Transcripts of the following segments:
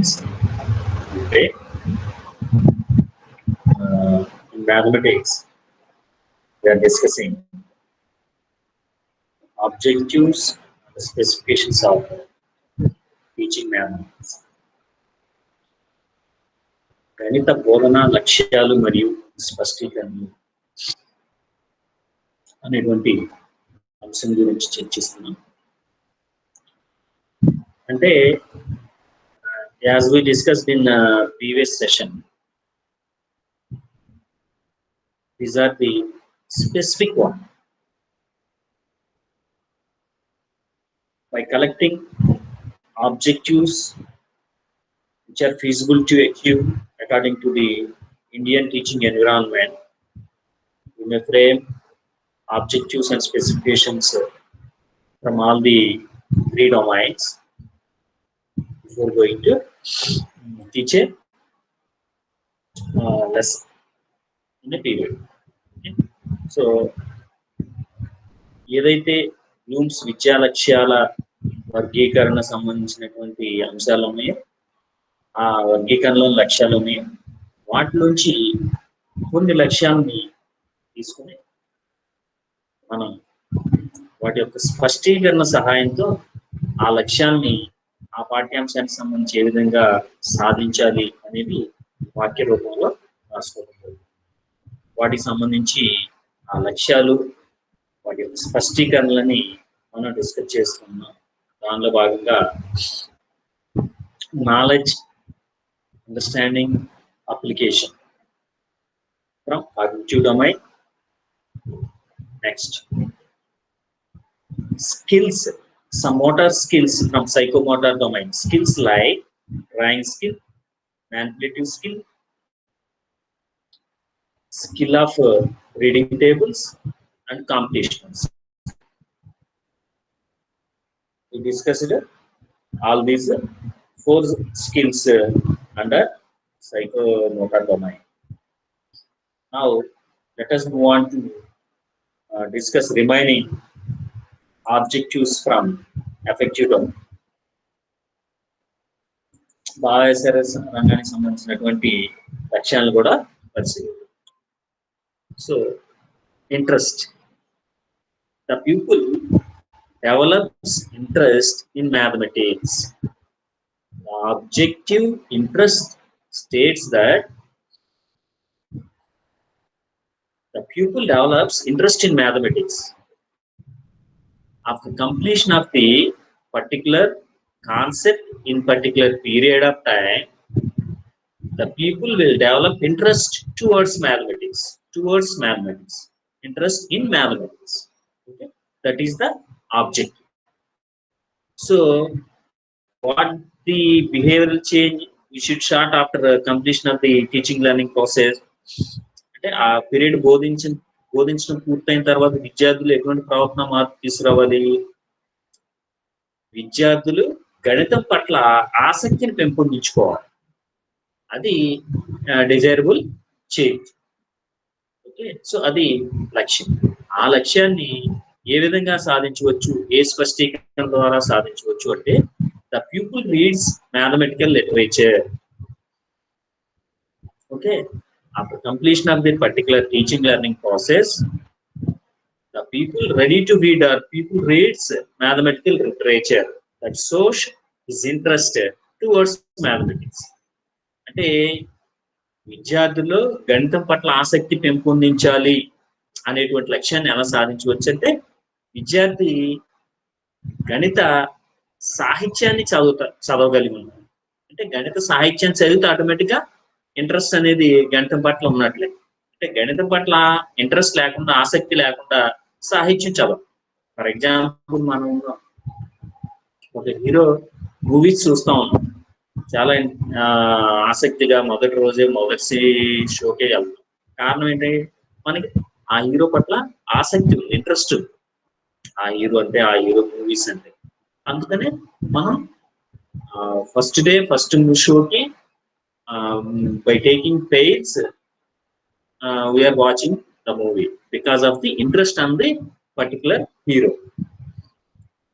students. Today, in mathematics, we are discussing objectives and specifications of teaching mathematics. గణిత బోధన లక్ష్యాలు మరియు స్పష్టీకరణలు అనేటువంటి అంశం గురించి చర్చిస్తున్నాం. అంటే as we discussed in previous session, these are the specific one. By collecting objectives which are feasible to achieve according to the Indian teaching environment, we may frame objectives and specifications from all the three domains before going to teach a lesson in a period. Okay? So, ఏదైతే Bloom's విద్యా లక్ష్యాల వర్గీకరణ సంబంధించినటువంటి అంశాలు ఉన్నాయో, ఆ వర్గీకరణలో లక్ష్యాలు ఉన్నాయో, వాటిలోంచి కొన్ని లక్ష్యాలని తీసుకుని మనం వాటి యొక్క స్పష్టీకరణ సహాయంతో ఆ లక్ష్యాన్ని ఆ పాఠ్యాంశానికి సంబంధించి ఏ విధంగా సాధించాలి అనేది వాక్య రూపంలో రాసుకోవడం జరుగుతుంది. వాటికి సంబంధించి ఆ లక్ష్యాలు వాటి యొక్క స్పష్టీకరణలని మనం డిస్కస్ చేస్తున్నాం. దానిలో భాగంగా knowledge, understanding, application from cognitive domain. Next skills, some motor skills from psychomotor domain. Skills like drawing skill, manipulative skill, skill of reading tables, and computations. We discussed all these four skills under psychomotor domain. Now let us move on to discuss remaining objectives from affective domain. భావావేశ రంగానికి సంబంధించినటువంటి లక్ష్యాలను కూడా పరిశీలిద్దాం. So interest, the pupil develops interest in mathematics. The objective interest states that the pupil develops interest in mathematics after completion of the particular concept in particular period of time. The people will develop interest towards mathematics, interest in mathematics. Okay? That is the objective. So what the behavioral change we should start after completion of the teaching learning process? అంటే ఆ period బోధించడం పూర్తయిన తర్వాత విద్యార్థులు ఎటువంటి ప్రవర్తన మార్పు తీసుకురావాలి? విద్యార్థులు గణితం పట్ల ఆసక్తిని పెంపొందించుకోవాలి. అది డిజైరబుల్ చేంజ్. ఓకే, సో అది లక్ష్యం. ఆ లక్ష్యాన్ని ఏ విధంగా సాధించవచ్చు, ఏ స్పష్టీకరణ ద్వారా సాధించవచ్చు అంటే the pupil reads mathematical literature. Okay, after completion of the particular teaching learning process, the people ready to read or people reads mathematical literature that shows his interest towards mathematics. అంటే విద్యార్థుల్లో గణితం పట్ల ఆసక్తి పెంపొందించాలి అనేటువంటి లక్ష్యాన్ని ఎలా సాధించవచ్చు అంటే విద్యార్థి గణిత సాహిత్యాన్ని చదవగలిగి ఉన్నారు. అంటే గణిత సాహిత్యాన్ని చదివితే ఆటోమేటిక్గా ఇంట్రెస్ట్ అనేది గణితం పట్ల ఉన్నట్లే. అంటే గణితం పట్ల ఇంట్రెస్ట్ లేకుండా, ఆసక్తి లేకుండా సాహిత్యం చదవం. ఫర్ ఎగ్జాంపుల్ మనం ఒక హీరో మూవీస్ చూస్తా ఉన్నాం, చాలా ఆసక్తిగా మొదటి రోజే మొదటి షోకే వెళ్తాం. కారణం ఏంటి? మనకి ఆ హీరో పట్ల ఆసక్తి ఉంది, ఇంట్రెస్ట్ ఉంది. ఆ హీరో అంటే, ఆ హీరో మూవీస్ అంటే. అందుకనే మనం ఫస్ట్ డే ఫస్ట్ షోకి by taking pains we are watching the movie because of the interest on the particular hero.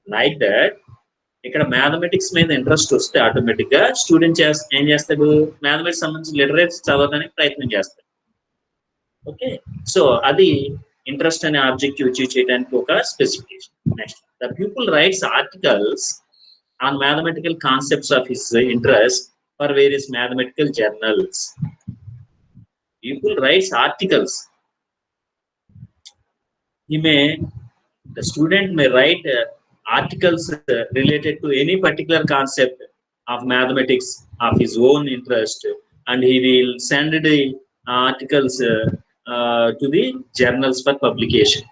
Like that, ఇక్కడ మ్యాథమెటిక్స్ మీద ఇంట్రెస్ట్ వస్తే ఆటోమేటిక్ గా స్టూడెంట్ ఏం చేస్తాడు, మ్యాథమెటిక్స్ సంబంధించిన లిటరేచర్ చదవడానికి ప్రయత్నం చేస్తాడు. ఓకే, సో అది ఇంట్రెస్ట్ అనే ఆబ్జెక్టివ్ అచీవ్ చేయడానికి ఒక specification. Next, the people rights articles on mathematical concepts of his interest for various mathematical journals. People writes articles. The student may write articles related to any particular concept of mathematics of his own interest, and he will send the articles to the journals for publication.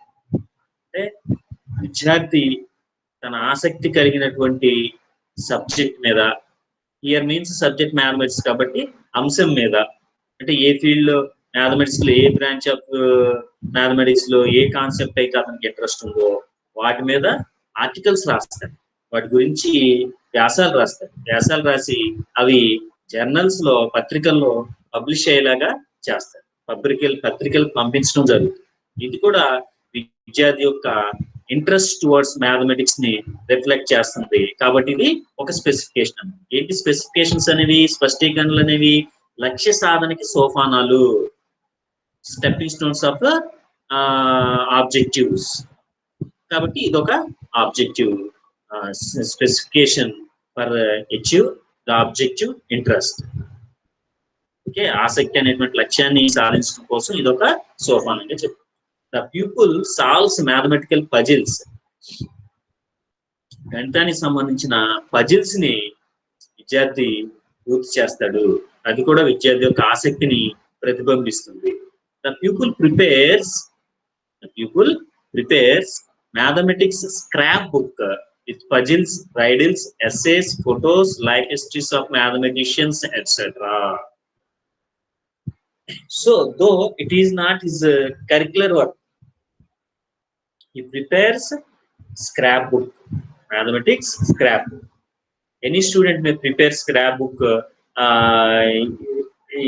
విద్యార్థి తన ఆసక్తి కలిగినటువంటి subject మీద, year means subject mathematics కాబట్టి అంశం మీద, అంటే ఏ field లో మ్యాథమెటిక్స్ లో, ఏ బ్రాంచ్ ఆఫ్ మ్యాథమెటిక్స్ లో ఏ కాన్సెప్ట్ అయితే అతనికి ఇంట్రెస్ట్ ఉందో వాటి మీద ఆర్టికల్స్ రాస్తాడు, వాటి గురించి వ్యాసాలు రాస్తాడు. వ్యాసాలు రాసి అవి జర్నల్స్ లో, పత్రికల్లో పబ్లిష్ అయ్యేలాగా చేస్తాడు. పత్రికలు పంపించడం జరుగుతుంది. ఇది కూడా విద్యార్థి యొక్క ఇంట్రెస్ట్ టువర్డ్స్ మ్యాథమెటిక్స్ ని రిఫ్లెక్ట్ చేస్తుంది. కాబట్టి ఇది ఒక స్పెసిఫికేషన్. ఏంటి స్పెసిఫికేషన్స్ అనేవి, స్పష్టీకరణలు అనేవి? లక్ష్య సాధనకి సోపానాలు, స్టెప్పింగ్ స్టోన్స్ ఆఫ్ ఆబ్జెక్టివ్స్. కాబట్టి ఇది ఒక objective specification for achieve the objective interest. Okay, ఆసక్తి అనేటువంటి లక్ష్యాన్ని సాధించడం కోసం ఇది ఒక సోపానంగా చెప్తారు. The pupil solves mathematical puzzles. గణితానికి సంబంధించిన పజిల్స్ ని విద్యార్థి పూర్తి చేస్తాడు. అది కూడా విద్యార్థి యొక్క ఆసక్తిని ప్రతిబింబిస్తుంది. The pupil prepares mathematics scrapbook with puzzles, riddles, essays, photos, life histories of mathematicians, etc. So though it is not his curricular work, he prepares scrapbook, mathematics scrapbook. Any student may prepare scrapbook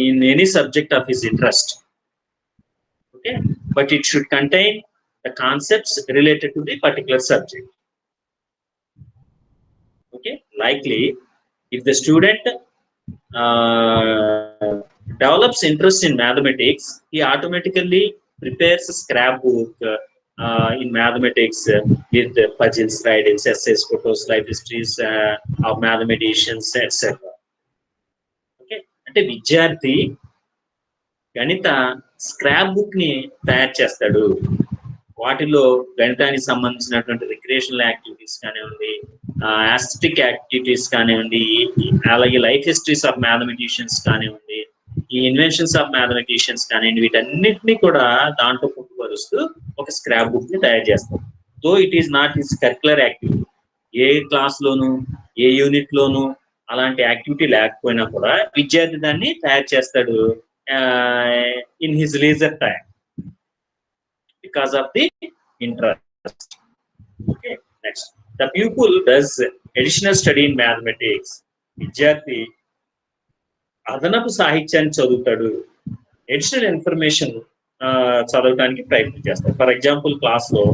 in any subject of his interest. Okay, but it should contain the concepts related to the particular subject. Okay, likely if the student develops interest in mathematics, he automatically prepares a scrapbook in mathematics with puzzles, riddles, essays, photos, life histories of mathematicians, etc. Okay, అంటే విద్యార్థి గణిత scrap book ని తయారు చేస్తాడు. వాటిలో గణితానికి సంబంధించినటువంటి recreational activities కానివ్వండి, aesthetic activities కానివ్వండి, అలాగే లైఫ్ హిస్టరీస్ ఆఫ్ మ్యాథమెటిషియన్స్ కానివ్వండి, ఈ ఇన్వెన్షన్స్ ఆఫ్ మ్యాథమెటిషియన్స్ కానివ్వండి, వీటన్నిటినీ కూడా దాంట్లో పొందుపరుస్తూ ఒక స్క్రాప్ బుక్ ని తయారు చేస్తాడు. Though it is not his curricular activity. ఏ క్లాస్ లోను, ఏ యూనిట్ లోను అలాంటి యాక్టివిటీ లేకపోయినా కూడా విద్యార్థి దాన్ని తయారు చేస్తాడు in his leisure time because of the interest. Okay, next, the pupil does additional study in mathematics. విద్యార్థి అదనపు సాహిత్యాన్ని చదువుతాడు, అడిషనల్ ఇన్ఫర్మేషన్ చదవడానికి ప్రయత్నం చేస్తాడు. ఫర్ ఎగ్జాంపుల్, క్లాస్ లో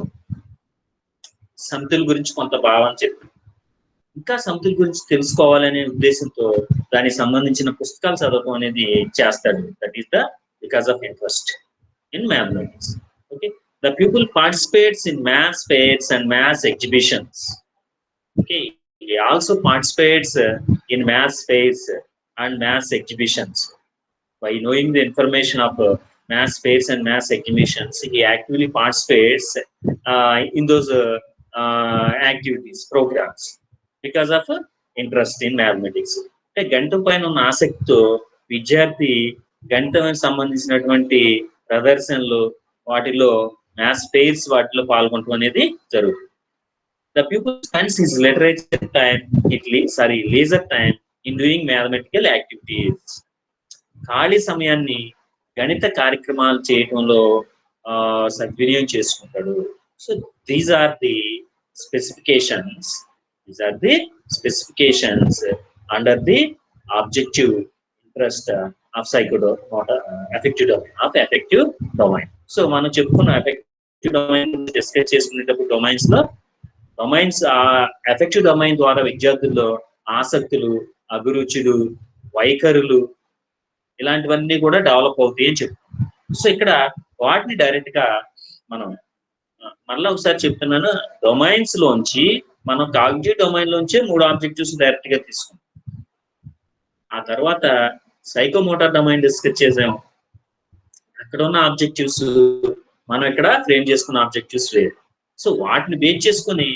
సమితుల గురించి కొంత భావన చెప్పి ఇంకా సమితుల గురించి తెలుసుకోవాలనే ఉద్దేశంతో దానికి సంబంధించిన పుస్తకాలు చదవడం అనేది చేస్తాడు. That is the because of interest in mathematics. Okay, the people participates in maths fairs and maths exhibitions. Okay, he also participates in maths fairs and maths exhibitions. By knowing the information of maths fairs and maths exhibitions, he actively participates in those activities, programs, because of interest in mathematics. అంటే గణితం పైన ఉన్న ఆసక్తితో విద్యార్థి గణితానికి సంబంధించినటువంటి ప్రదర్శనలు, వాటిలో maths fairs వాటిలో పాల్గొనడం అనేది జరుగుతుంది. The pupil spends his leisure time in doing mathematical activities. ఖాళీ సమయాన్ని గణిత కార్యక్రమాలు చేయడంలో సద్వినియోగం చేసుకుంటాడు. So these are the specifications under the objective interest of affective domain. సో మనం చెప్పుకున్న affective domain డిస్కస్ చేసుకునేటప్పుడు డొమైన్స్ లో డొమైన్స్ ఎఫెక్టివ్ డొమైన్ ద్వారా విద్యార్థుల్లో ఆసక్తులు, అభిరుచులు, వైఖరులు ఇలాంటివన్నీ కూడా డెవలప్ అవుతాయి అని చెప్తాం. సో ఇక్కడ వాటిని డైరెక్ట్ గా మనం మళ్ళీ ఒకసారి చెప్తున్నాను, డొమైన్స్ లోంచి మనం కాగ్నిటివ్ డొమైన్ లోంచే 3 ఆబ్జెక్టివ్స్ డైరెక్ట్ గా తీసుకుంటాం. ఆ తర్వాత సైకోమోటార్ డొమైన్ డిస్కస్ చేసాం. అక్కడ ఉన్న ఆబ్జెక్టివ్స్ మనం ఇక్కడ ఫ్రేమ్ చేసుకున్న ఆబ్జెక్టివ్స్ వేరు. సో వాటిని బేస్ చేసుకుని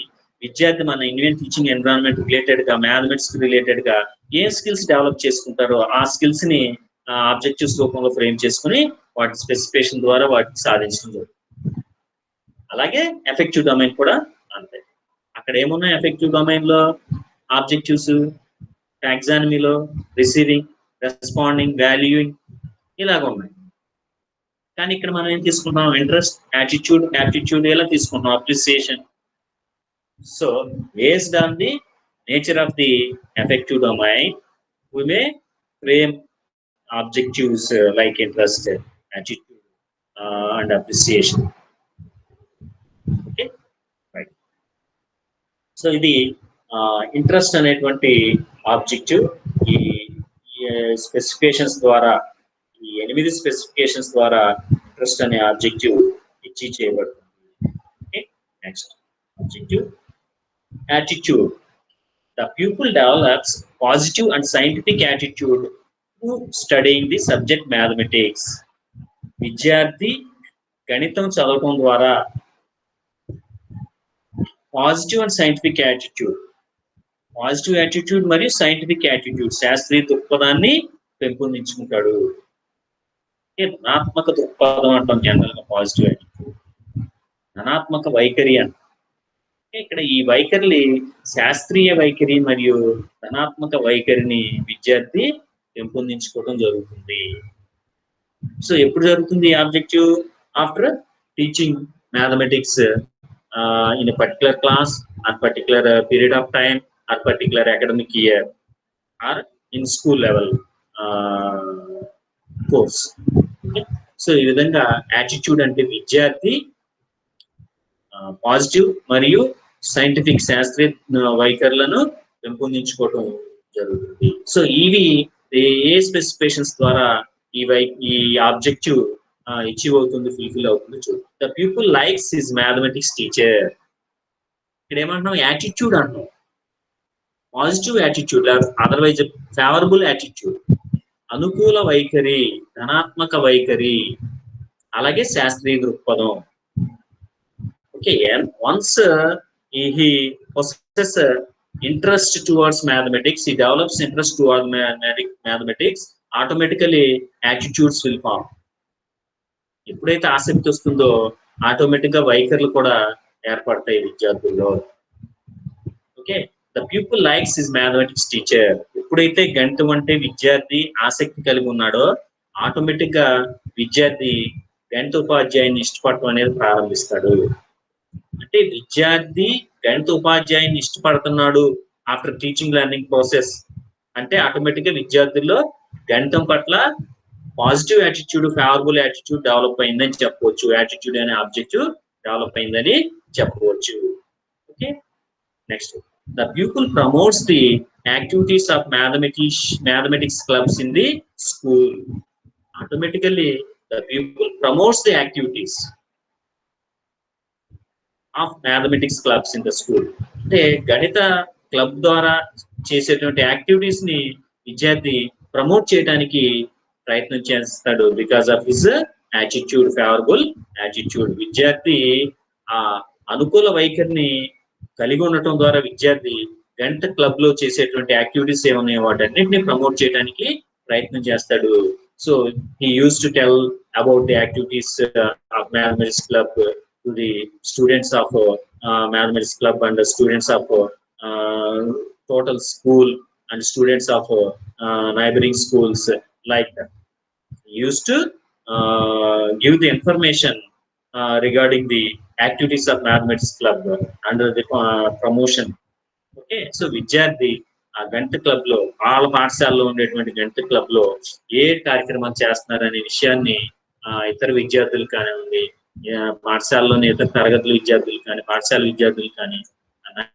విద్యార్థి మన ఇండియన్ టీచింగ్ ఎన్విరాన్మెంట్ రిలేటెడ్ గా, మ్యాథమెటిక్స్ రిలేటెడ్ గా ఏం స్కిల్స్ డెవలప్ చేసుకుంటారో ఆ స్కిల్స్ ని ఆబ్జెక్టివ్స్ రూపంలో ఫ్రేమ్ చేసుకుని వాటి స్పెసిఫికేషన్ ద్వారా వాటిని సాధించడం జరుగుతుంది. అలాగే ఎఫెక్టివ్ డొమైన్ కూడా అంతే. అక్కడ ఏమున్నాయి ఎఫెక్టివ్ డొమైన్ లో ఆబ్జెక్టివ్స్, టాక్సానమీలో రిసీవింగ్, రెస్పాండింగ్, వాల్యూయింగ్ ఇలాగ ఉన్నాయి. కానీ ఇక్కడ మనం ఏం తీసుకుంటాం, ఇంట్రెస్ట్, యాటిట్యూడ్ ఇలా తీసుకుంటాం, appreciation. So based on the nature of the effective domain we may frame objectives like interest, attitude, and appreciation. Okay, right. So ఇది ఇంట్రెస్ట్ అనేటువంటి ఆబ్జెక్టివ్ ఈ స్పెసిఫికేషన్స్ ద్వారా, ఈ 8 స్పెసిఫికేషన్స్ ద్వారా ఇంట్రెస్ట్ అనే ఆబ్జెక్టివ్ అచీవ్ చేయబడుతుంది. Okay, next objective attitude. The pupil develops positive and scientific attitude to studying the subject mathematics. విద్యార్థి గణితం చదవడం ద్వారా పాజిటివ్ అండ్ సైంటిఫిక్ యాటిట్యూడ్ మరియు సైంటిఫిక్ యాటిట్యూడ్, శాస్త్రీయ దృక్పథాన్ని పెంపొందించుకుంటాడు. ధనాత్మక దృక్పథం అంటాం జనరల్ గా పాజిటివ్ యాటిట్యూడ్, ధనాత్మక వైఖరి అంటాం. ఇక్కడ ఈ వైఖరిని, శాస్త్రీయ వైఖరి మరియు ధనాత్మక వైఖరిని విద్యార్థి పెంపొందించుకోవడం జరుగుతుంది. సో ఎప్పుడు జరుగుతుంది ఈ objective? After teaching mathematics in a particular class or particular period of time or particular academic year or in school level course. So ఈ విధంగా యాటిట్యూడ్ అంటే విద్యార్థి పాజిటివ్ మరియు సైంటిఫిక్, శాస్త్రీయ వైఖరులను పెంపొందించుకోవడం జరుగుతుంది. సో ఇవి ఏ స్పెసిఫికేషన్స్ ద్వారా ఈ ఆబ్జెక్టివ్ అచీవ్ అవుతుంది, ఫుల్ఫిల్ అవుతుంది చూడు. The people likes his mathematics teacher. ఇక్కడ ఏమంటున్నాం, యాటిట్యూడ్ అంటున్నాం. Positive attitude, otherwise favourable attitude, అనుకూల వైఖరి, ధనాత్మక వైఖరి, అలాగే శాస్త్రీయ దృక్పథం. Okay, and once he possesses interest towards mathematics, he develops interest towards mathematics, automatically attitudes will form. ఎప్పుడైతే ఆసక్తి వస్తుందో ఆటోమేటిక్ గా వైఖరులు కూడా ఏర్పడతాయి విద్యార్థుల్లో. Okay, the people likes his mathematics teacher. ఎప్పుడైతే గణితం అంటే విద్యార్థి ఆసక్తి కలిగి ఉన్నాడో ఆటోమేటిక్ గా విద్యార్థి గణిత ఉపాధ్యాయుని ఇష్టపడటం అనేది ప్రారంభిస్తాడు. అంటే విద్యార్థి గణిత ఉపాధ్యాయుని ఇష్టపడుతున్నాడు ఆఫ్టర్ టీచింగ్ లెర్నింగ్ ప్రాసెస్ అంటే ఆటోమేటిక్ గా విద్యార్థుల్లో గణితం పట్ల positive attitude, favourable attitude develop అయిందని చెప్పవచ్చు. యాటిట్యూడ్ అనే ఆబ్జెక్టివ్ డెవలప్ అయిందని చెప్పవచ్చు. Okay, next the people promotes the activities of mathematics clubs in the school. Automatically the pupil promotes the activities of mathematics clubs in the school. అంటే గణిత club ద్వారా చేసేటువంటి activities ని విద్యార్థి ప్రమోట్ చేయడానికి ప్రయత్నం చేస్తాడు. Because of his attitude, favourable attitude. విద్యార్థి ఆ అనుకూల వైఖరిని కలిగి ఉండటం ద్వారా విద్యార్థి గణిత క్లబ్ లో చేసేటువంటి యాక్టివిటీస్ ఏమన్నాయో వాటన్నిటిని ప్రమోట్ చేయడానికి ప్రయత్నం చేస్తాడు. So he used to tell about the activities of mathematics club to the students of mathematics club and the students of total school and students of neighboring schools like that. He used to give the information regarding the activities of mathematics club under the promotion. Okay, so విద్యార్థి ఆ గణిత club లో, వాళ్ళ పాఠశాలలో ఉండేటువంటి గణిత club లో ఏ కార్యక్రమాలు చేస్తున్నారనే విషయాన్ని ఇతర విద్యార్థులు కానివ్వండి, పాఠశాలలోని ఇతర తరగతుల విద్యార్థులు కానీ, పాఠశాల విద్యార్థులు కానీ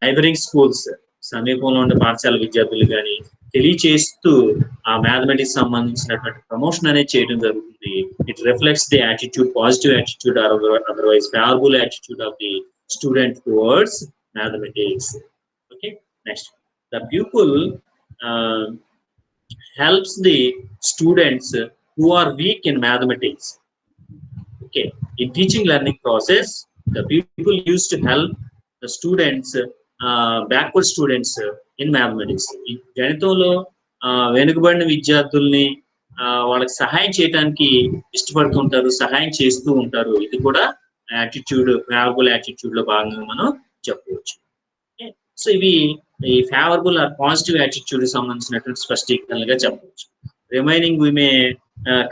నైబరింగ్ స్కూల్స్, సమీపంలో ఉండే పాఠశాల విద్యార్థులు కానీ తెలియచేస్తూ ఆ మ్యాథమెటిక్స్ సంబంధించినటువంటి ప్రమోషన్ అనేది చేయడం జరుగుతుంది. It reflects the attitude, positive attitude or otherwise favourable attitude of the student towards mathematics. Okay, next the pupil helps the students who are weak in mathematics. Okay, in teaching learning process, the people used to help the students, backward students in mathematics. ఈ గణితంలో వెనుకబడిన విద్యార్థుల్ని వాళ్ళకి సహాయం చేయడానికి ఇష్టపడుతుంటారు, సహాయం చేస్తూ ఉంటారు. ఇది కూడా యాటిట్యూడ్, ఫేవరబుల్ యాటిట్యూడ్ లో భాగంగా మనం చెప్పవచ్చు. సో ఇవి ఈ ఫేవరబుల్ ఆర్ పాజిటివ్ యాటిట్యూడ్ సంబంధించినటువంటి స్పష్టీకరణలుగా చెప్పవచ్చు. Remaining we may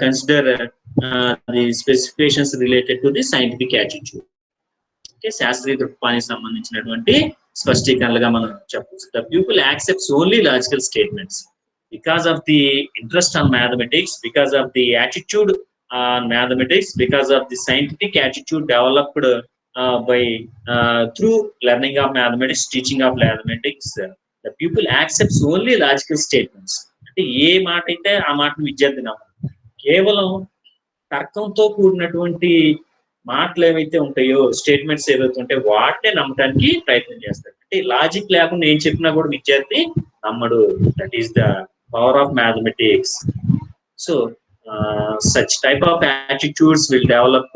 consider the specifications related to the scientific attitude. Okay, శాస్త్రీయ దృక్పథానికి సంబంధించినటువంటి స్పష్టీకరణలుగా మనం చెప్పవచ్చు. The people accepts only logical statements because of the interest on mathematics, because of the attitude on mathematics, because of the scientific attitude developed by through learning of mathematics, teaching of mathematics, the pupil accepts only logical statements. అంటే ఏ మాట అయితే ఆ మాటను విద్యార్థి నమ్మరు. కేవలం తర్కంతో కూడినటువంటి మాటలు ఏవైతే ఉంటాయో, స్టేట్మెంట్స్ ఏవైతే ఉంటాయో వాటినే నమ్మడానికి ప్రయత్నం చేస్తారు. అంటే లాజిక్ లేకుండా ఏం చెప్పినా కూడా విద్యార్థి నమ్మడు. That is the power of mathematics. So such type of attitudes will develop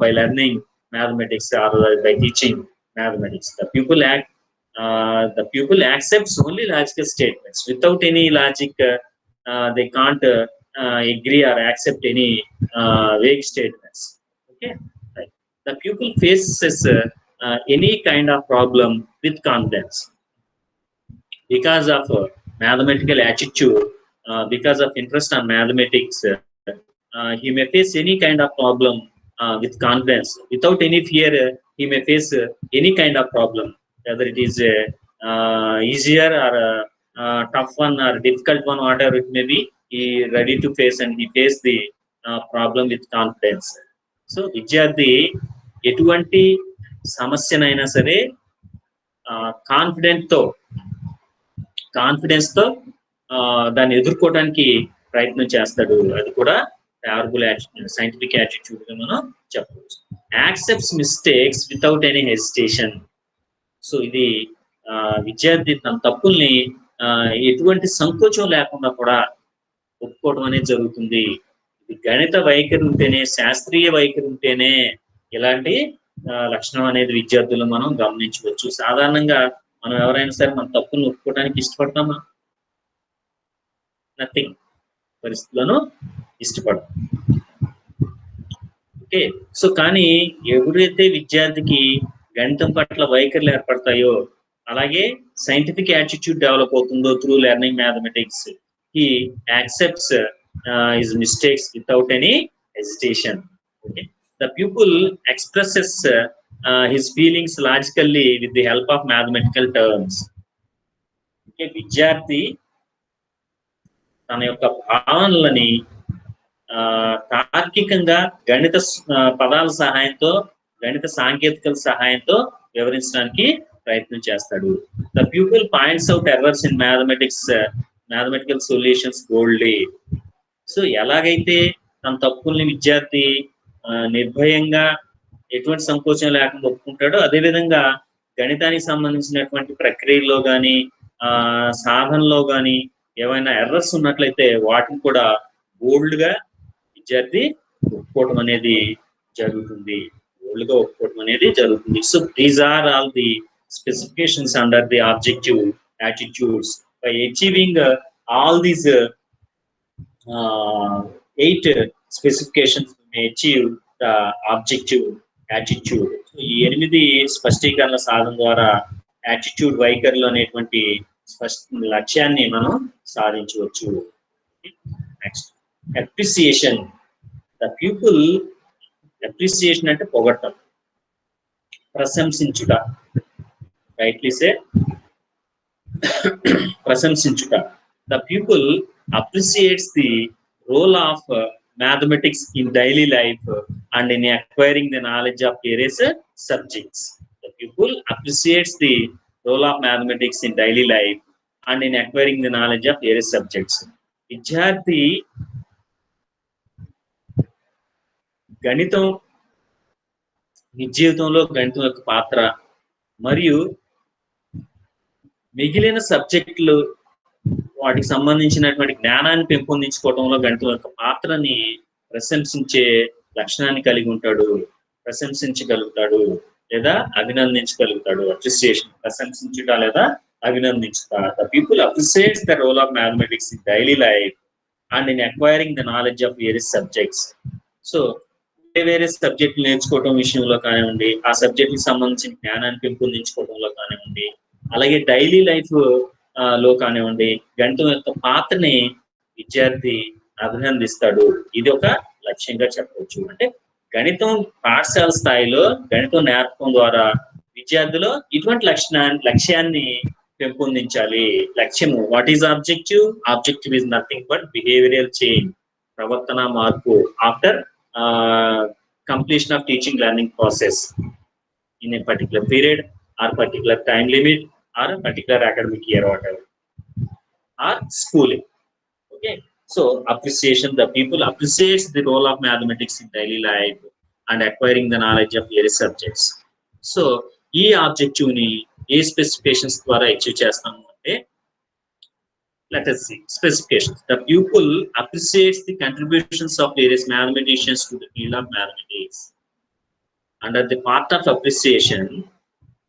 by learning mathematics or by teaching mathematics. The pupil accepts only logical statements. Without any logic, they can't agree or accept any vague statements. Okay, right. The pupil faces any kind of problem with confidence because of mathematical attitude, because of interest on mathematics. He may face any kind of problem with confidence. Without any fear, he may face any kind of problem, whether it is easier or tough one or difficult one, whatever it may be. He ready to face and he face the problem with confidence. So విద్యార్థి ఎటువంటి సమస్యనైనా సరే confidence తో దాన్ని ఎదుర్కోవడానికి ప్రయత్నం చేస్తాడు. అది కూడా ఫేవరబుల్ యాటిట్యూడ్, సైంటిఫిక్ యాటిట్యూడ్ గా మనం చెప్పవచ్చు. Accepts mistakes without any hesitation. So ఇది విద్యార్థి తన తప్పుల్ని ఎటువంటి సంకోచం లేకుండా కూడా ఒప్పుకోవడం అనేది జరుగుతుంది. ఇది గణిత వైఖరి ఉంటేనే, శాస్త్రీయ వైఖరి ఉంటేనే ఇలాంటి లక్షణం అనేది విద్యార్థులు మనం గమనించవచ్చు. సాధారణంగా మనం ఎవరైనా సరే మన తప్పులను ఒప్పుకోవడానికి ఇష్టపడతామా? నథింగ్, పరిస్థితులను ఇష్టపడతాం. ఓకే, సో కానీ ఎవరైతే విద్యార్థికి గణితం పట్ల వైఖరులు ఏర్పడతాయో, అలాగే సైంటిఫిక్ యాటిట్యూడ్ డెవలప్ అవుతుందో through learning mathematics, he accepts his mistakes without any hesitation. Okay, the pupil expresses his feelings logically with the help of mathematical terms. Okay, విద్యార్థి తన యొక్క భావనలని తార్కికంగా గణిత పదాల సహాయంతో, గణిత సాంకేతికల సహాయంతో వివరించడానికి ప్రయత్నం చేస్తాడు. The pupil points out errors in mathematical solutions boldly. So ఎలాగైతే తన తప్పుల్ని విద్యార్థి నిర్భయంగా ఎటువంటి సంకోచం లేకుండా ఒప్పుకుంటాడో, అదేవిధంగా గణితానికి సంబంధించినటువంటి ప్రక్రియల్లో కానీ సాధనలో కానీ ఏమైనా ఎర్రర్స్ ఉన్నట్లయితే వాటిని కూడా బోల్డ్ గా విద్యార్థి ఒప్పుకోవడం అనేది జరుగుతుంది. So these are all the specifications under the objective attitudes. By achieving all these 8 specifications may achieve the objective attitude. ఈ 8 స్పష్టీకరణ సాధన ద్వారా యాటిట్యూడ్ వైఖరిలో అనేటువంటి లక్ష్యాన్ని మనం సాధించవచ్చు. Next, appreciation. The pupil appreciation అంటే పొగట్టం, ప్రశంసించుట. రైట్లీ సే ప్రశంసించుట. The pupil appreciates the role of mathematics in daily life and in acquiring the knowledge of various subjects. The pupil appreciates the role of mathematics in daily life and in acquiring the knowledge of various subjects. విద్యార్థి గణితం నిజ జీవితంలో గణితం యొక్క పాత్ర మరియు మిగిలిన సబ్జెక్టులు వాటికి సంబంధించినటువంటి జ్ఞానాన్ని పెంపొందించుకోవడంలో గణితం యొక్క పాత్రని ప్రశంసించే లక్షణాన్ని కలిగి ఉంటాడు, ప్రశంసించగలుగుతాడు లేదా అభినందించగలుగుతాడు. అప్రిసియేషన్, ప్రశంసించుట లేదా అభినందించుట. The pupil appreciates the role of mathematics in daily life and in acquiring the knowledge of various subjects. So వేరే సబ్జెక్టులు నేర్చుకోవడం విషయంలో కానివ్వండి, ఆ సబ్జెక్టుకి సంబంధించిన జ్ఞానాన్ని పెంపొందించుకోవడంలో కానివ్వండి, అలాగే డైలీ లైఫ్ లో కానివ్వండి, గణితం యొక్క పాత్రని విద్యార్థి అభినందిస్తాడు. ఇది ఒక లక్ష్యంగా చెప్పవచ్చు. అంటే గణితం పాఠశాల స్థాయిలో గణితం నేర్పడం ద్వారా విద్యార్థిలో ఇటువంటి లక్ష్యాన్ని పెంపొందించాలి. లక్ష్యము, what is objective? Objective is nothing but behavioural change, ప్రవర్తన మార్పు after completion of teaching learning process in a particular period or particular time limit or a particular academic year or whatever, or schooling. Okay, so appreciation, the people appreciates the role of mathematics in daily life and acquiring the knowledge of various subjects. So ee objective ni A specifications ద్వారా achieve చేస్తాము అంటే, let us see specifications. The pupil appreciates the contributions of various mathematicians to the field of mathematics. Under the part of appreciation,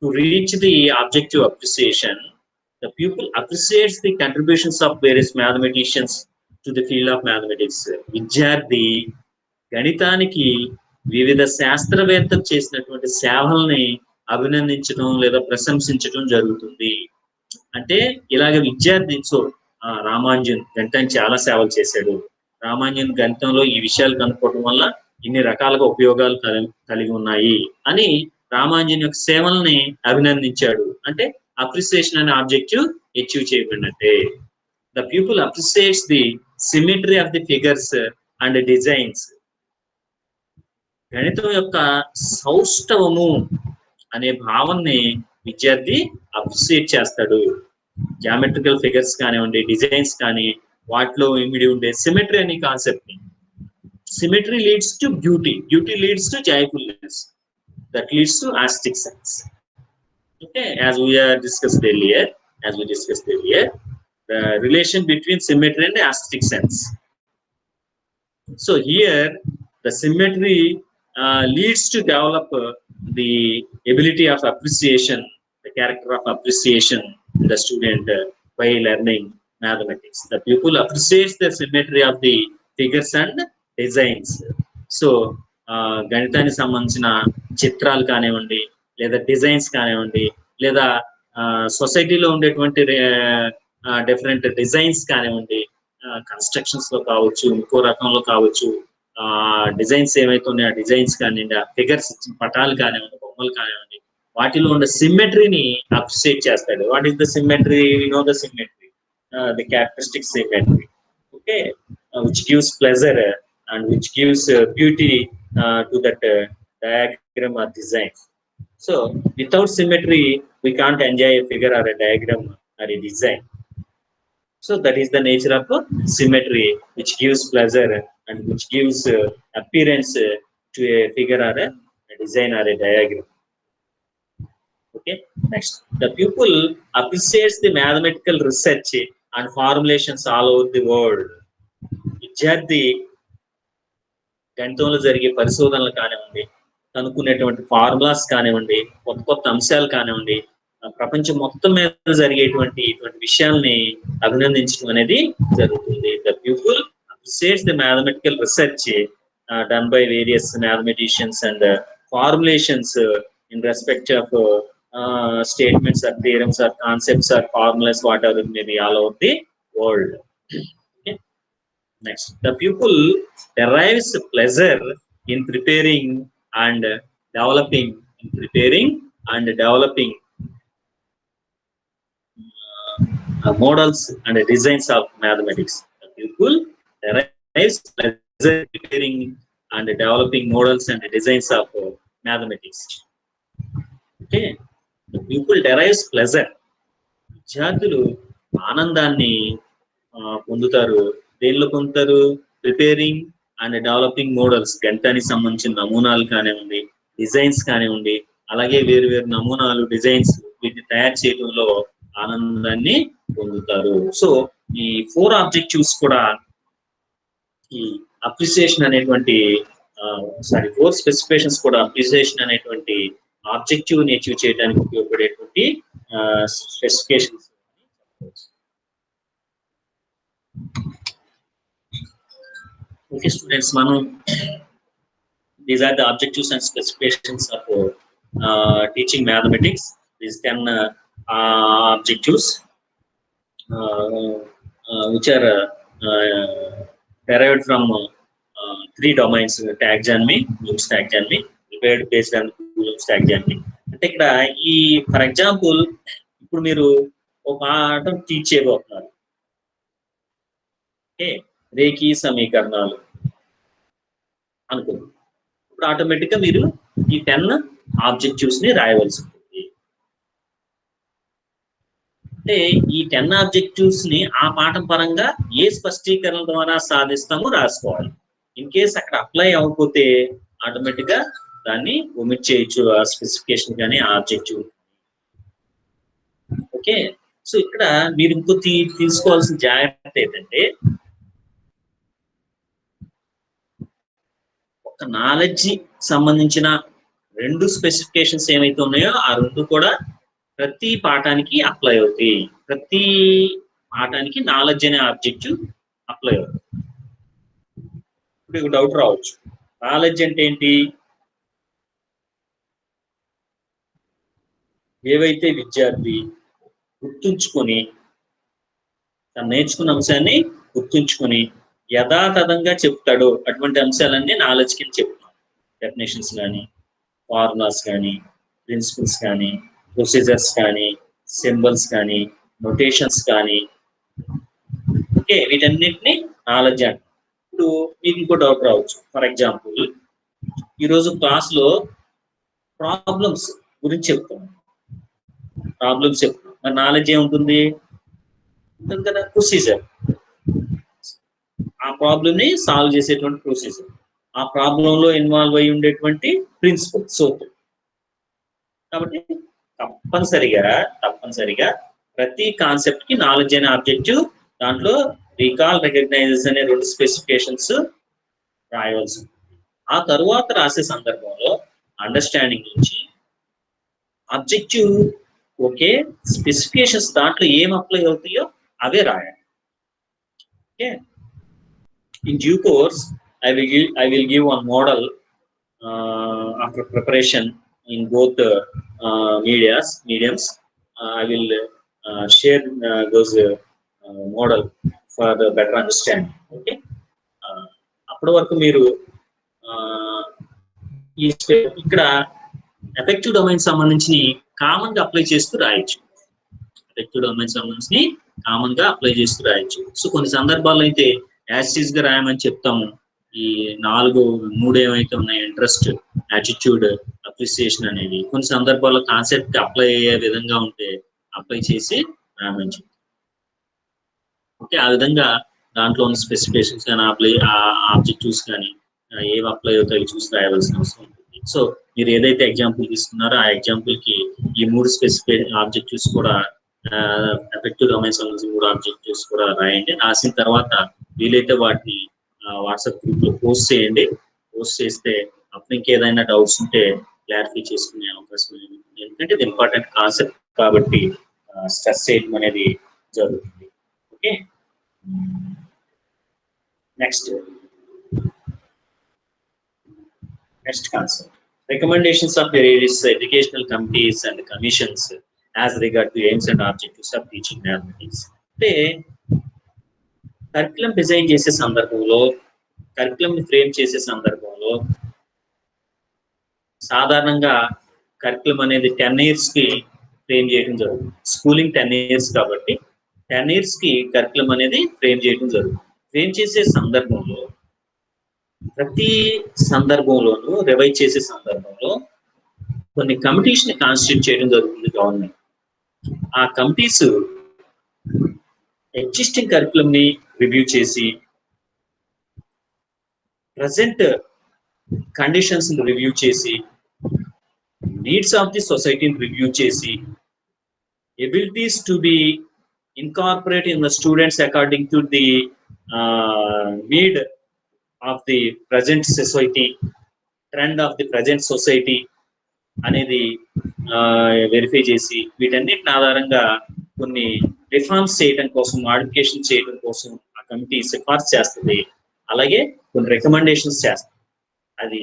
to reach the objective appreciation, the pupil appreciates the contributions of various mathematicians to the field of mathematics. విద్యార్థి గణితానికి వివిధ శాస్త్రవేత్తలు చేసినటువంటి సేవల్ని అభినందించడం లేదా ప్రశంసించడం జరుగుతుంది. అంటే ఇలాగ విద్యార్థి, సో రామానుజన్ గణితానికి చాలా సేవలు చేశాడు, రామానుజన్ గణితంలో ఈ విషయాలు కనుక్కోవడం వల్ల ఇన్ని రకాలుగా ఉపయోగాలు కలిగి ఉన్నాయి అని రామానుజన్ యొక్క సేవల్ని అభినందించాడు. అంటే అప్రిసియేషన్ అనే ఆబ్జెక్టివ్ అచీవ్ చేయబడినట్టే. The pupil appreciates the symmetry of the figures and designs. గణితం యొక్క సౌష్ఠవము అనే భావాన్ని విద్యార్థి అప్రిసియేట్ చేస్తాడు. జామెట్రికల్ ఫిగర్స్ కానివ్వండి, డిజైన్స్ కానీ, వాటిలో ఇమిడి ఉండే సిమెట్రీ అనే కాన్సెప్ట్ ని. Symmetry leads to beauty, beauty leads to joyfulness, that leads to aesthetic sense. Okay, as we discussed earlier, the relation between symmetry and aesthetic sense. So here the symmetry leads to develop the ability of appreciation, the character of appreciation in the student by learning mathematics. The pupil appreciates the symmetry of the figures and designs. So గణితానికి సంబంధించిన చిత్రాలు కానివ్వండి, లేదా designs కానివ్వండి, లేదా సొసైటీలో ఉండేటువంటి different designs కానివ్వండి, constructions లో కావచ్చు, ఇంకో రకంలో కావచ్చు, డిజైన్స్ ఏవైతే ఉన్నాయో ఆ డిజైన్స్ కానివ్వండి, ఆ ఫిగర్స్, పటాలు కానివ్వండి, బొమ్మలు కానివ్వండి, వాటిలో ఉన్న సిమెట్రీని అప్రిషియేట్ చేస్తాడు. What is the symmetry? We know the symmetry, the characteristic symmetry. Okay, which gives pleasure and which gives beauty to that diagram or design. So without symmetry we can't enjoy a figure or a diagram or a design. So that is the nature of symmetry, which gives pleasure and which gives appearance to a figure or a design or a diagram. Okay, next, the pupil appreciates the mathematical research and formulations all over the world. విద్యార్థి గణితంలో జరిగే పరిశోధనలు కానివ్వండి, కనుక్కునేటువంటి formulas కానివ్వండి, కొత్త కొత్త అంశాలు కానివ్వండి, ప్రపంచం మొత్తం మీద జరిగేటువంటి ఇటువంటి విషయాల్ని అభినందించడం అనేది జరుగుతుంది. The people appreciates the mathematical research done by various mathematicians and formulations in respect of statements or theorems or concepts or formulas, whatever it may be, all over the world. Okay. Next, the pupil derives pleasure in preparing and developing models and designs of mathematics. The pupil derives pleasure in preparing and developing models and designs of mathematics. Okay. People derives pleasure. విద్యార్థులు ఆనందాన్ని పొందుతారు. దేనిలో పొందుతారు? Preparing and developing models, గణితానికి సంబంధించిన నమూనాలు కానివ్వండి, designs కానివ్వండి, అలాగే వేరు వేరు నమూనాలు, డిజైన్స్ వీటిని తయారు చేయడంలో ఆనందాన్ని పొందుతారు. సో ఈ 4 ఆబ్జెక్టివ్స్ కూడా ఈ అప్రిసియేషన్ అనేటువంటి 4 స్పెసిఫికేషన్స్ కూడా అప్రిసియేషన్ అనేటువంటి ఆబ్జెక్టివ్ ని అచీవ్ చేయడానికి ఉపయోగపడేటువంటి స్పెసిఫికేషన్స్. ఓకే స్టూడెంట్స్, మనం these are the objectives and specifications of teaching mathematics. These 10 objectives which are derived from 3 domains: taxonomy, Bloom's taxonomy, prepared based on Bloom's taxonomy. అంటే ఇక్కడ ఈ for example ఇప్పుడు మీరు ఒక పాఠం టీచ్ చేయబోతున్నారు. ఓకే, రేఖీ సమీకరణాలు అనుకుందాం. ఇప్పుడు ఆటోమేటిక్ గా మీరు ఈ 10 ఆబ్జెక్టివ్స్ ని రాయవలసి ఉంటుంది. అంటే ఈ 10 ఆబ్జెక్టివ్స్ ని ఆ పాఠం పరంగా ఏ స్పష్టీకరణ ద్వారా సాధిస్తామో రాసుకోవాలి. ఇన్ కేస్ అక్కడ అప్లై అవ్వకపోతే ఆటోమేటిక్ గా దాన్ని ఒమిట్ చేయొచ్చు, ఆ స్పెసిఫికేషన్ కానీ ఆ ఆబ్జెక్టివ్. ఓకే, సో ఇక్కడ మీరు ఇంకో తీసుకోవాల్సిన జాగ్రత్త ఏంటంటే, ఒక నాలెడ్జ్ సంబంధించిన 2 స్పెసిఫికేషన్స్ ఏమైతే ఉన్నాయో ఆ 2 కూడా ప్రతి పాఠానికి అప్లై అవుతాయి. ప్రతి పాఠానికి నాలెడ్జ్ అనే ఆబ్జెక్టివ్ అప్లై అవుతుంది. ఇప్పుడు డౌట్ రావచ్చు, నాలెడ్జ్ అంటే ఏంటి? ఏవైతే విద్యార్థి గుర్తుంచుకొని తను నేర్చుకున్న అంశాన్ని గుర్తుంచుకొని యథాతథంగా చెప్తాడో అటువంటి అంశాలన్నీ నాలెడ్జ్ కింద చెప్తాం. డెఫినేషన్స్ కానీ, ఫార్ములాస్ కానీ, ప్రిన్సిపల్స్ కానీ, ప్రొసీజర్స్ కానీ, సింబల్స్ కానీ, నొటేషన్స్ కానీ, ఓకే, వీటన్నిటిని నాలెడ్జ్ అంట. ఇప్పుడు మీకు ఇంకో డౌట్ రావచ్చు. ఫర్ ఎగ్జాంపుల్ ఈరోజు క్లాస్లో ప్రాబ్లమ్స్ గురించి చెప్తాం. ప్రాబ్లమ్స్ చెప్తాం, మరి నాలెడ్జ్ ఏముంటుంది కదా? ప్రొసీజర్, ఆ ప్రాబ్లమ్ ని సాల్వ్ చేసేటువంటి ప్రొసీజర్, ఆ ప్రాబ్లమ్ లో ఇన్వాల్వ్ అయి ఉండేటువంటి ప్రిన్సిపల్, సూత్రం. కాబట్టి తప్పనిసరిగా ప్రతి కాన్సెప్ట్ కి నాలెడ్జ్ అనే ఆబ్జెక్టివ్, దాంట్లో రీకాల్, రికగ్నైజెస్ అనే 2 స్పెసిఫికేషన్స్ రాయవలసి ఉంటుంది. ఆ తరువాత రాసే సందర్భంలో అండర్స్టాండింగ్ నుంచి ఆబ్జెక్టివ్, ఓకే, స్పెసిఫికేషన్స్ దాంట్లో ఏం అప్లై అవుతాయో అవే రాయాలి. Okay, in due course I will give one model after preparation in both mediums. I will share those model for the better understanding. Okay, అప్పటి వరకు మీరు ఇక్కడ ఎఫెక్టివ్ డొమైన్ సంబంధించి కామన్ గా అప్లై చేస్తూ రాయొచ్చు. ఎఫెక్టివ్ డొమైన్ సంబంధించి కామన్ గా అప్లై చేస్తూ రాయొచ్చు. సో కొన్ని సందర్భాల్లో అయితే యాసిస్ గా రాయమని చెప్తాము. ఈ 3 ఏమైతే ఉన్నాయో, ఇంట్రెస్ట్, యాటిట్యూడ్, అప్రిసియేషన్ అనేవి కొన్ని సందర్భాల్లో కాన్సెప్ట్ కి అప్లై అయ్యే విధంగా ఉంటే అప్లై చేసి రాయమని చెప్తాం. ఓకే, ఆ విధంగా దాంట్లో ఉన్న స్పెసిఫికేషన్స్ కానీ, ఆబ్జెక్టివ్స్ కానీ ఏవి అప్లై అవుతాయి చూసి రాయవలసిన అవసరం ఉంటుంది. సో మీరు ఏదైతే ఎగ్జాంపుల్ తీసుకున్నారో ఆ ఎగ్జాంపుల్ కి ఈ 3 స్పెసిఫిక్ ఆబ్జెక్టివ్స్ కూడా, ఎఫెక్టివ్ డొమైన్స్ సంబంధించిన 3 ఆబ్జెక్టివ్స్ కూడా రాయండి. రాసిన తర్వాత వీలైతే వాటిని వాట్సాప్ గ్రూప్ లో పోస్ట్ చేయండి. పోస్ట్ చేస్తే అప్పుడు ఇంకేదైనా డౌట్స్ ఉంటే క్లారిఫై చేసుకునే అవకాశం ఉంది. ఎందుకంటే ఇది ఇంపార్టెంట్ కాన్సెప్ట్ కాబట్టి స్ట్రెస్ చేయడం అనేది జరుగుతుంది. Okay, next concept, recommendations of various educational committees and commissions as regard to aims and objectives of teaching mathematics. అంటే కరికులం డిజైన్ చేసే సందర్భంలో, కరికులం ని ఫ్రేమ్ చేసే సందర్భంలో సాధారణంగా కరికులం అనేది 10 years కి ఫ్రేమ్ చేయడం జరుగుతుంది. స్కూలింగ్ 10 years కాబట్టి 10 years కి కరికులం అనేది ఫ్రేమ్ చేయడం జరుగుతుంది. ఫ్రేమ్ చేసే సందర్భంలో ప్రతి సందర్భంలోనూ రివైజ్ చేసే సందర్భంలో కొన్ని కమిటీస్ ని కాన్స్టిట్యూట్ చేయడం జరుగుతుంది గవర్నమెంట్. ఆ కమిటీస్ ఎగ్జిస్టింగ్ కరికులం ని రివ్యూ చేసి, ప్రజెంట్ కండిషన్స్ రివ్యూ చేసి, నీడ్స్ ఆఫ్ ది సొసైటీని రివ్యూ చేసి, abilities to be incorporate in the students according to the need of the present society, trend of the present society అనేది verify చేసి, వీటన్నిటిని ఆధారంగా కొన్ని రిఫార్మ్స్ చేయడం కోసం, మాడిఫికేషన్ చేయడం కోసం ఆ కమిటీ సిఫార్సు చేస్తుంది. అలాగే కొన్ని రికమెండేషన్స్ చేస్తుంది. అది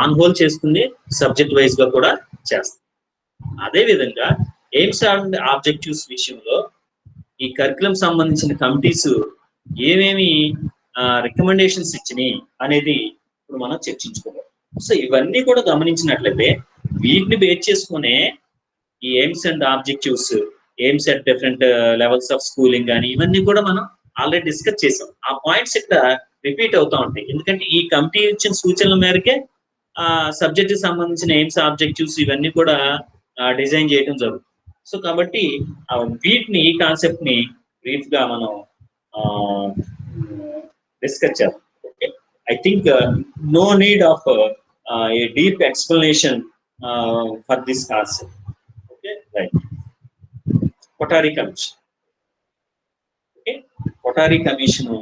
ఆన్ హోల్ చేస్తుంది, సబ్జెక్ట్ వైజ్ గా కూడా చేస్తుంది. అదేవిధంగా ఎయిమ్స్ అండ్ ఆబ్జెక్టివ్స్ విషయంలో ఈ కరికులం సంబంధించిన కమిటీస్ ఏమేమి రికమెండేషన్స్ ఇచ్చినాయి అనేది ఇప్పుడు మనం చర్చించుకోవాలి. సో ఇవన్నీ కూడా గమనించినట్లయితే వీటిని బేస్ చేసుకునే ఈ AIIMS and objectives, AIIMS at different levels of schooling కానీ ఇవన్నీ కూడా మనం ఆల్రెడీ డిస్కస్ చేసాం. ఆ పాయింట్స్ ఇక్కడ రిపీట్ అవుతా ఉంటాయి. ఎందుకంటే ఈ కమిటీ ఇచ్చిన సూచనల మేరకే సబ్జెక్ట్ కి సంబంధించిన ఎయిమ్స్, ఆబ్జెక్టివ్స్ ఇవన్నీ కూడా డిజైన్ చేయడం జరుగుతుంది. సో కాబట్టి వీటిని, ఈ కాన్సెప్ట్ ని బ్రీఫ్ గా మనం డిస్కస్ చేద్దాం. Okay, I think no need of a deep explanation for this concept. Okay, right. Kothari commission. Okay, Kothari commission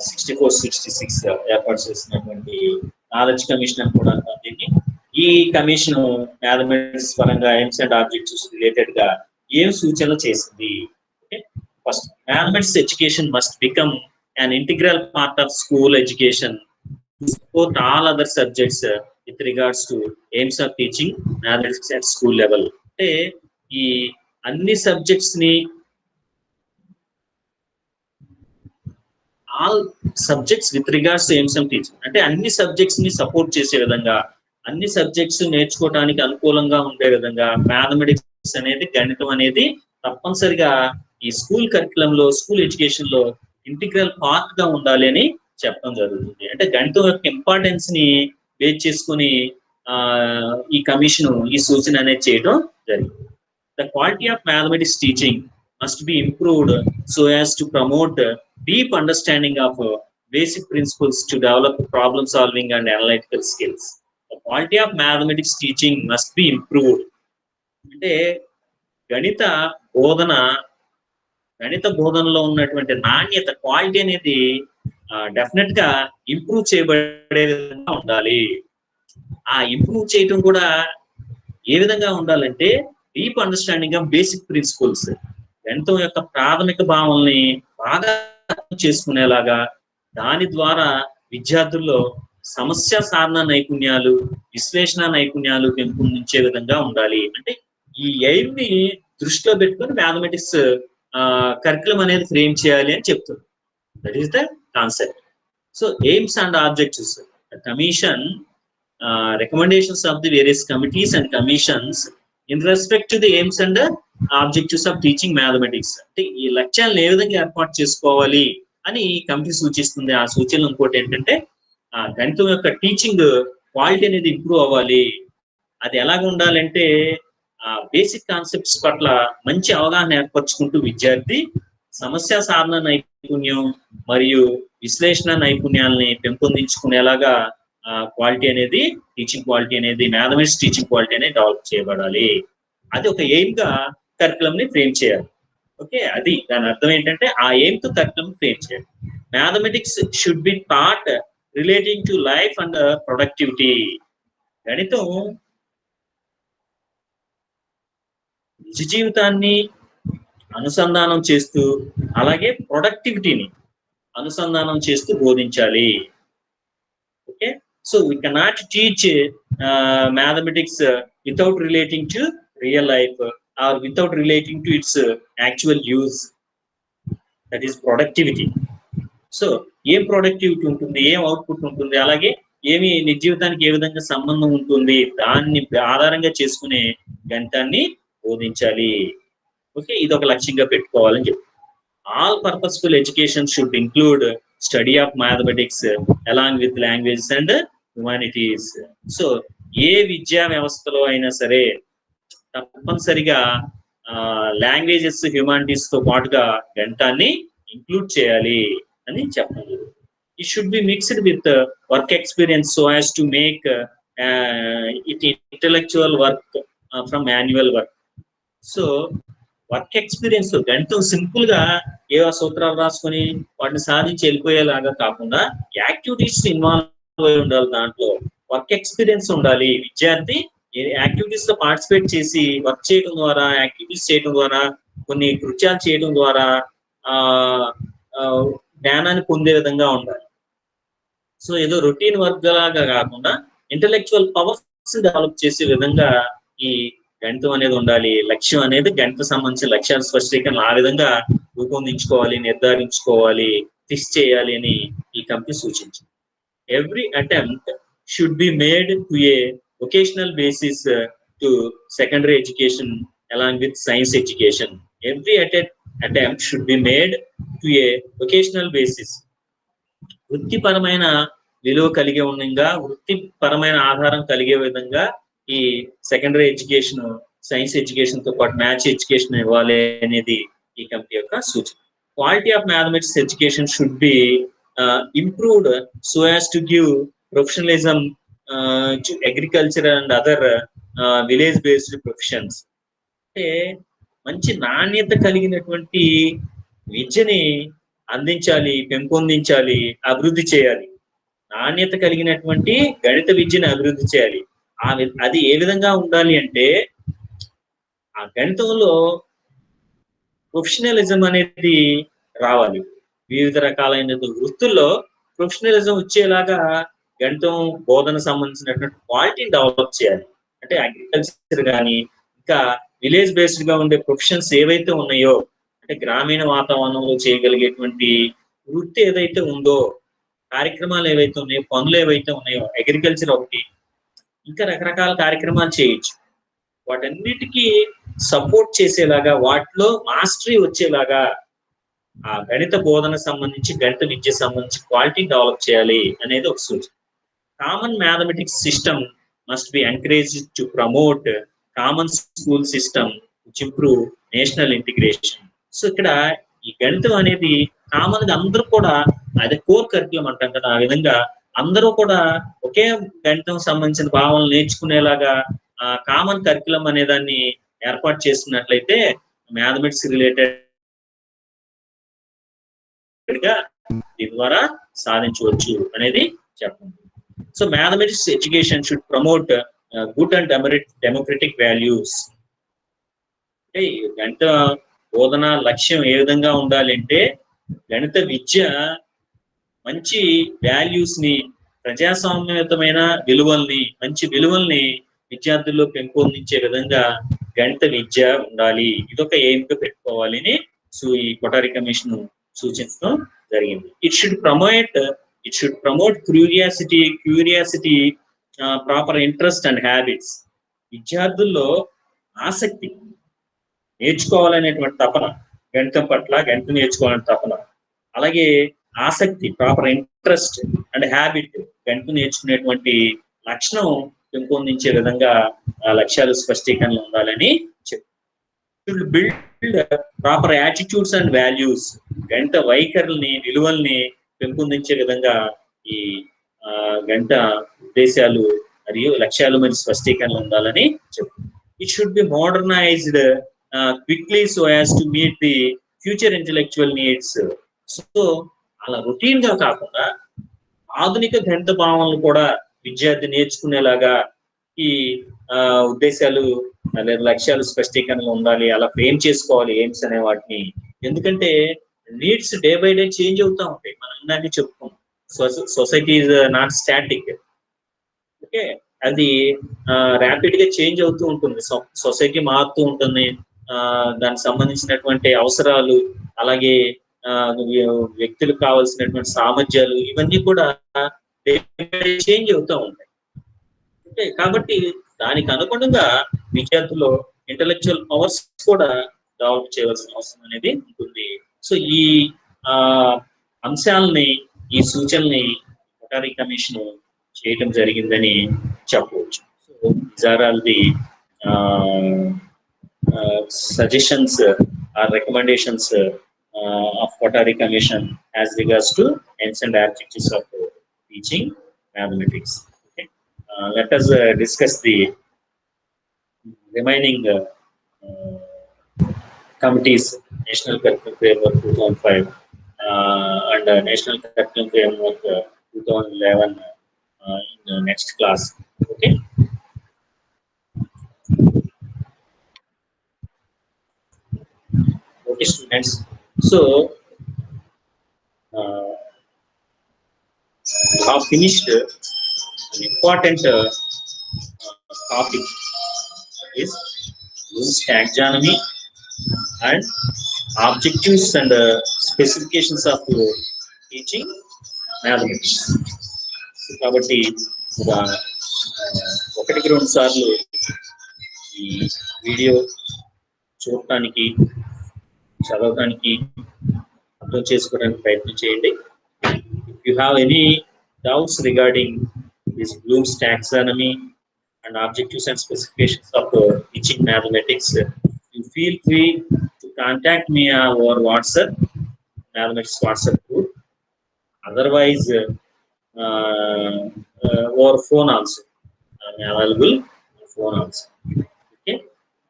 64-66 ఏర్పాటు చేసినటువంటి నాలెడ్జ్ కమిషన్ అని కూడా దీన్ని. ఈ కమిషన్ మ్యాథమెటిక్స్ పరంగా ఎయిమ్స్ అండ్ ఆబ్జెక్టివ్స్ రిలేటెడ్ గా ఏం సూచనలు చేసింది? First, mathematics education must become an integral part of school education to support all other subjects with regards to aims of teaching mathematics at school level. అంటే ఈ అన్ని subjects ని, all subjects with regards to AIIMS of teaching, అంటే అన్ని subjects ని support చేసే విధంగా, అన్ని సబ్జెక్ట్స్ నేర్చుకోవడానికి అనుకూలంగా ఉండే విధంగా మ్యాథమెటిక్స్ అనేది, గణితం అనేది తప్పనిసరిగా ఈ స్కూల్ కరికులం లో, స్కూల్ ఎడ్యుకేషన్ లో ఇంటిగ్రల్ పార్ట్ గా ఉండాలి అని చెప్పడం జరుగుతుంది. అంటే గణితం యొక్క ఇంపార్టెన్స్ ని బేస్ చేసుకుని ఈ కమిషన్ ఈ సూచన అనేది చేయడం జరిగింది. The quality of mathematics teaching must be improved so as to promote deep understanding of basic principles to develop problem solving and analytical skills. The quality of mathematics teaching must be improved అంటే గణిత బోధన, గణిత బోధనలో ఉన్నటువంటి నాణ్యత, quality అనేది definite గా improve చేయబడే విధంగా ఉండాలి. ఆ ఇంప్రూవ్ చేయటం కూడా ఏ విధంగా ఉండాలంటే deep understanding of basic principles, గణితం యొక్క ప్రాథమిక భావనల్ని బాగా చేసుకునేలాగా, దాని ద్వారా విద్యార్థుల్లో సమస్య సాధన నైపుణ్యాలు, విశ్లేషణ నైపుణ్యాలు పెంపొందించే విధంగా ఉండాలి. అంటే ఈ ఎయిమ్ ని దృష్టిలో పెట్టుకుని మ్యాథమెటిక్స్ కరికులం అనేది ఫ్రేమ్ చేయాలి అని చెప్తుంది. That is the concept. So AIIMS and objectives, commission recommendations of the various committees and commissions in respect to the aims and objectives of teaching mathematics. అంటే ఈ లక్ష్యాలను ఏ విధంగా ఏర్పాటు చేసుకోవాలి అని కమిటీ సూచిస్తుంది. ఆ సూచనలు ఇంకోటి ఏంటంటే గణితం యొక్క టీచింగ్ క్వాలిటీ అనేది ఇంప్రూవ్ అవ్వాలి. అది ఎలాగ ఉండాలంటే బేసిక్ కాన్సెప్ట్స్ పట్ల మంచి అవగాహన ఏర్పరచుకుంటూ విద్యార్థి సమస్య సాధన నైపుణ్యం మరియు విశ్లేషణ నైపుణ్యాలని పెంపొందించుకునేలాగా క్వాలిటీ అనేది, టీచింగ్ క్వాలిటీ అనేది, మ్యాథమెటిక్స్ టీచింగ్ క్వాలిటీ అనేది డెవలప్ చేయబడాలి. అది ఒక ఎయిమ్ గా కరికులం ని ఫ్రేమ్ చేయాలి. ఓకే, అది దాని అర్థం ఏంటంటే ఆ ఎయిమ్ తో కరికులం ఫ్రేమ్ చేయాలి. Mathematics should be taught relating to life and productivity. గణితం నిజ జీవితాన్ని అనుసంధానం చేస్తూ, అలాగే ప్రొడక్టివిటీని అనుసంధానం చేస్తూ బోధించాలి. Okay, so we cannot teach mathematics without relating to real life or without relating to its actual use, that is productivity. So ఏం ప్రొడక్టివిటీ ఉంటుంది, ఏం అవుట్పుట్ ఉంటుంది, అలాగే ఏమి నిజ జీవితానికి ఏ విధంగా సంబంధం ఉంటుంది, దాన్ని ఆధారంగా చేసుకునే గణితాన్ని బోధించాలి. ఓకే, ఇది ఒక లక్ష్యంగా పెట్టుకోవాలని చెప్పి. All purposeful education should include study of mathematics along with languages and humanities. So ఏ విద్యా వ్యవస్థలో అయినా సరే తప్పనిసరిగా లాంగ్వేజెస్ హ్యుమానిటీస్ తో పాటుగా గణితాన్ని ఇంక్లూడ్ చేయాలి అని చెప్పాలి. It should be mixed with work experience so as to make it intellectual work from manual work. So work experience గణితం సింపుల్ గా ఏవో సూత్రాలు రాసుకొని వాటిని సాధించి వెళ్ళిపోయేలాగా కాకుండా యాక్టివిటీస్ ఇన్వాల్వ్ అయి ఉండాలి. దాంట్లో వర్క్ ఎక్స్పీరియన్స్ ఉండాలి. విద్యార్థి యాక్టివిటీస్ లో పార్టిసిపేట్ చేసి వర్క్ చేయడం ద్వారా, యాక్టివిటీస్ చేయడం ద్వారా, కొన్ని కృత్యాలు చేయడం ద్వారా జ్ఞానాన్ని పొందే విధంగా ఉండాలి. సో ఏదో రొటీన్ వర్క్ లాగా కాకుండా ఇంటలెక్చువల్ పవర్స్ డెవలప్ చేసే విధంగా ఈ గణితం అనేది ఉండాలి. లక్ష్యం అనేది గణిత సంబంధించిన లక్ష్యాల స్పష్టీకరణ ఆ విధంగా రూపొందించుకోవాలి, నిర్ధారించుకోవాలి, ఫిక్స్ చేయాలి అని ఈ కమిటీ సూచించింది. Every attempt should be made to A vocational basis to secondary education along with science education. Every attempt should be made to A vocational basis. వృత్తిపరమైన విలువ కలిగే విధంగా, వృత్తిపరమైన ఆధారం కలిగే విధంగా ఈ సెకండరీ ఎడ్యుకేషన్, సైన్స్ ఎడ్యుకేషన్ తో పాటు మ్యాథ్స్ ఎడ్యుకేషన్ ఇవ్వాలి అనేది ఈ కమిటీ యొక్క సూచన. Quality of mathematics education should be improved so as to give professionalism to agriculture and other village based professions. అంటే మంచి నాణ్యత కలిగినటువంటి విద్యని అందించాలి, పెంపొందించాలి, అభివృద్ధి చేయాలి. నాణ్యత కలిగినటువంటి గణిత విద్యను అభివృద్ధి చేయాలి. అది ఏ విధంగా ఉండాలి అంటే ఆ గణితంలో ప్రొఫెషనలిజం అనేది రావాలి. వివిధ రకాలైన వృత్తుల్లో ప్రొఫెషనలిజం వచ్చేలాగా గణితం బోధన సంబంధించినటువంటి క్వాలిటీని డెవలప్ చేయాలి. అంటే అగ్రికల్చర్ కానీ ఇంకా విలేజ్ బేస్డ్ గా ఉండే ప్రొఫెషన్స్ ఏవైతే ఉన్నాయో, అంటే గ్రామీణ వాతావరణంలో చేయగలిగేటువంటి వృత్తి ఏదైతే ఉందో, కార్యక్రమాలు ఏవైతే ఉన్నాయో, పనులు ఏవైతే ఉన్నాయో, అగ్రికల్చర్ ఒకటి, ఇంకా రకరకాల కార్యక్రమాలు చేయొచ్చు. వాటన్నిటికీ సపోర్ట్ చేసేలాగా, వాటిలో మాస్టరీ వచ్చేలాగా ఆ గణిత బోధన సంబంధించి, గణిత విద్య సంబంధించి క్వాలిటీ డెవలప్ చేయాలి అనేది ఒక సూచన. Common mathematics system must be encouraged to promote common school system which improve national integration. So ఇక్కడ ఈ గణితం అనేది కామన్ గా అందరూ కూడా, అదే కోర్ కరిక్యులం అంటాం కదా, ఆ విధంగా అందరూ కూడా ఒకే గణితం సంబంధించిన భావనలు నేర్చుకునేలాగా కామన్ కరిక్యులం అనే దాన్ని ఏర్పాటు చేస్తున్నట్లయితే మ్యాథమెటిక్స్ రిలేటెడ్ గా దీని ద్వారా సాధించవచ్చు అనేది చెప్పండి. So mathematics education should promote good and democratic values. అంటే గణిత బోధన లక్ష్యం ఏ విధంగా ఉండాలి అంటే, గణిత విద్య మంచి వాల్యూస్ ని, ప్రజాస్వామ్యయుతమైన విలువల్ని, మంచి విలువల్ని విద్యార్థుల్లో పెంపొందించే విధంగా గణిత విద్య ఉండాలి. ఇదొక ఎయిమ్ గా పెట్టుకోవాలని ఈ కొఠారి కమిషన్ సూచించడం జరిగింది. It should promote curiosity, proper interest and habits. విద్యార్థుల్లో ఆసక్తి, నేర్చుకోవాలనేటువంటి తపన, గణితం పట్ల గణితం నేర్చుకోవాలనే తపన, అలాగే ఆసక్తి, ప్రాపర్ ఇంట్రెస్ట్ అండ్ హ్యాబిట్, గణితం నేర్చుకునేటువంటి లక్షణం పెంపొందించే విధంగా లక్ష్యాలు స్పష్టీకరణలు ఉండాలని చెప్పారు. Build proper attitudes and values. గణిత వైఖరుల్ని, విలువల్ని పెంపొందించే విధంగా ఈ గణిత ఉద్దేశాలు మరియు లక్ష్యాలు మరియు స్పష్టీకరణలు ఉండాలని చెప్పారు. It should be modernised quickly so as to meet the future intellectual needs. So అలా రొటీన్ గా కాకుండా ఆధునిక గణిత భావనలు కూడా విద్యార్థి నేర్చుకునేలాగా ఈ ఉద్దేశాలు లేదా లక్ష్యాలు స్పష్టీకరణలు ఉండాలి. అలా ఫ్రేమ్ చేసుకోవాలి ఎయిమ్స్ అనే వాటిని. ఎందుకంటే needs day by day change అవుతూ ఉంటాయి. మనం ఇందాక చెప్పుకున్నాం, society is not static. Okay, అది ర్యాపిడ్ గా చేంజ్ అవుతూ ఉంటుంది. సొసైటీ మారుతూ ఉంటుంది. దానికి సంబంధించినటువంటి అవసరాలు, అలాగే వ్యక్తులకు కావాల్సినటువంటి సామర్థ్యాలు, ఇవన్నీ కూడా చేంజ్ అవుతూ ఉంటాయి. ఓకే, కాబట్టి దానికి అనుగుణంగా విద్యార్థులు ఇంటలెక్చువల్ పవర్స్ కూడా డెవలప్ చేయవలసిన అవసరం అనేది ఉంటుంది. సో ఈ అంశాలని, ఈ సూచనల్ని కొఠారి కమిషన్ చేయటం జరిగిందని చెప్పవచ్చు. So these are all the suggestions or recommendations of Qatari Commission as regards to ends and objectives of teaching mathematics. Okay. Let us discuss the remaining committees, National Curriculum Framework 2005 and National Curriculum Framework 2011 in the next class. Okay. Okay, students. So, we have finished an important topic is Bloom's taxonomy and objectives and specifications of teaching mathematics. కాబట్టి ఒక ఒకటికి రెండు సార్లు ఈ video చూడటానికి చదవడానికి అర్థం చేసుకోవడానికి ప్రయత్నం చేయండి. If you have any doubts regarding this Bloom's taxonomy and objectives and specifications of teaching mathematics, you feel free to contact me over WhatsApp, mathematics WhatsApp group. Otherwise, over phone also. I'm available on phone also. Okay,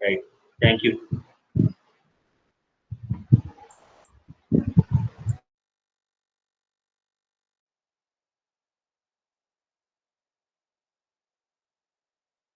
right. Thank you.